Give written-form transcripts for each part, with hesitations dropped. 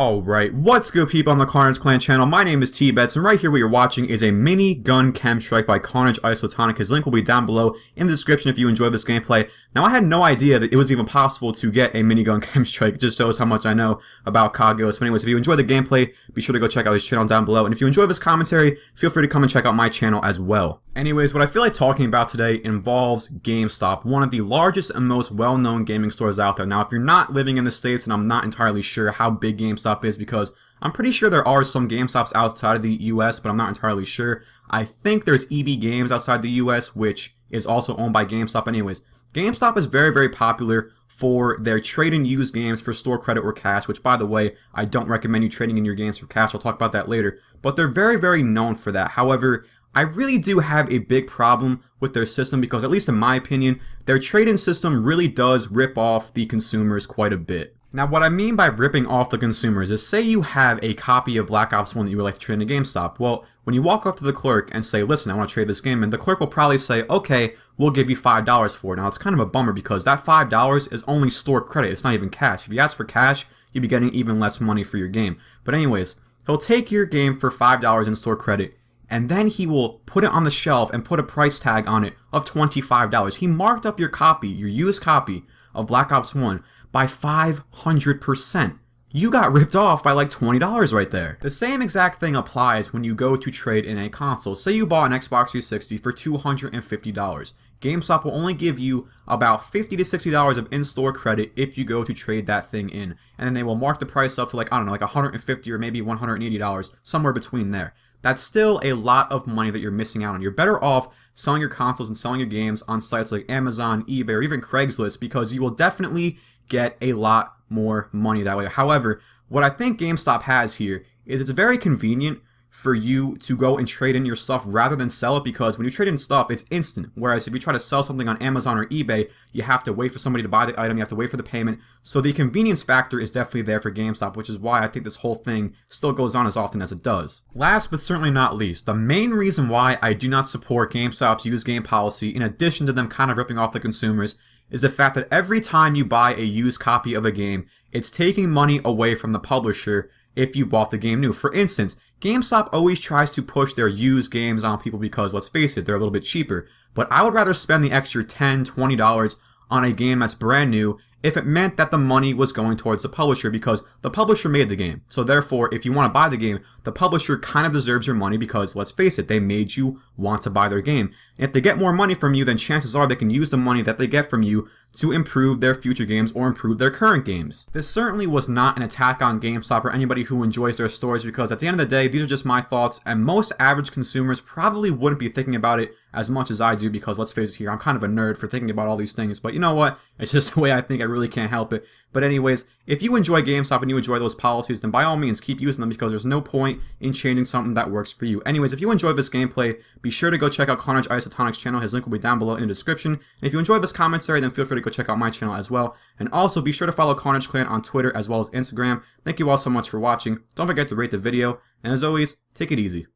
Alright, what's good people on the Carnage Clan channel? My name is T-Bets, and right here what you're watching is a Minigun KEM Strike by KARNAGE Isotonic. His link will be down below in the description if you enjoy this gameplay. Now, I had no idea that it was even possible to get a Minigun KEM Strike. It just shows how much I know about COD Go. So anyways, if you enjoy the gameplay, be sure to go check out his channel down below. And if you enjoy this commentary, feel free to come and check out my channel as well. Anyways, what I feel like talking about today involves Gamestop, one of the largest and most well-known gaming stores out there. Now, if you're not living in the States, and I'm not entirely sure how big Gamestop is, because I'm pretty sure there are some GameStops outside of the US, but I'm not entirely sure. I think there's EB Games outside the US, which is also owned by GameStop. Anyways, GameStop is very, very popular for their trade and use games for store credit or cash, which, by the way, I don't recommend you trading in your games for cash. I'll talk about that later. But they're very, very known for that. However, I really do have a big problem with their system because, at least in my opinion, their trade-in system really does rip off the consumers quite a bit. Now, what I mean by ripping off the consumers is, say you have a copy of Black Ops 1 that you would like to trade in a GameStop. Well, when you walk up to the clerk and say, listen, I want to trade this game, and the clerk will probably say, okay, we'll give you $5 for it. Now, it's kind of a bummer because that $5 is only store credit. It's not even cash. If you ask for cash, you'd be getting even less money for your game. But anyways, he'll take your game for $5 in store credit, and then he will put it on the shelf and put a price tag on it of $25. He marked up your copy, your used copy of Black Ops 1 by 500%. You got ripped off by like $20 right there. The same exact thing applies when you go to trade in a console. Say you bought an Xbox 360 for $250. GameStop will only give you about $50 to $60 of in-store credit if you go to trade that thing in. And then they will mark the price up to like, I don't know, like $150 or maybe $180, somewhere between there. That's still a lot of money that you're missing out on. You're better off selling your consoles and selling your games on sites like Amazon, eBay, or even Craigslist, because you will definitely get a lot more money that way. However, what I think GameStop has here is it's very convenient for you to go and trade in your stuff rather than sell it, because when you trade in stuff, it's instant. Whereas if you try to sell something on Amazon or eBay, you have to wait for somebody to buy the item, you have to wait for the payment. So the convenience factor is definitely there for GameStop, which is why I think this whole thing still goes on as often as it does. Last but certainly not least, the main reason why I do not support GameStop's used game policy, in addition to them kind of ripping off the consumers, is the fact that every time you buy a used copy of a game, it's taking money away from the publisher if you bought the game new. For instance, GameStop always tries to push their used games on people because, let's face it, they're a little bit cheaper. But I would rather spend the extra $10, $20 on a game that's brand new if it meant that the money was going towards the publisher, because the publisher made the game. So therefore, if you want to buy the game, the publisher kind of deserves your money because, let's face it, they made you want to buy their game. And if they get more money from you, then chances are they can use the money that they get from you to improve their future games or improve their current games. This certainly was not an attack on GameStop or anybody who enjoys their stores, because at the end of the day, these are just my thoughts, and most average consumers probably wouldn't be thinking about it as much as I do, because let's face it here, I'm kind of a nerd for thinking about all these things, but you know what? It's just the way I think. I really can't help it. But anyways, if you enjoy GameStop and you enjoy those policies, then by all means keep using them, because there's no point in changing something that works for you. Anyways, if you enjoyed this gameplay, be sure to go check out KARNAGE Isotonic's channel. His link will be down below in the description. And if you enjoyed this commentary, then feel free to go check out my channel as well. And also be sure to follow KARNAGE Clan on Twitter as well as Instagram. Thank you all so much for watching. Don't forget to rate the video. And as always, take it easy.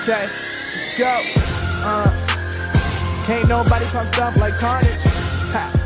Okay, let's go. Can't nobody come stop like KARNAGE. Ha.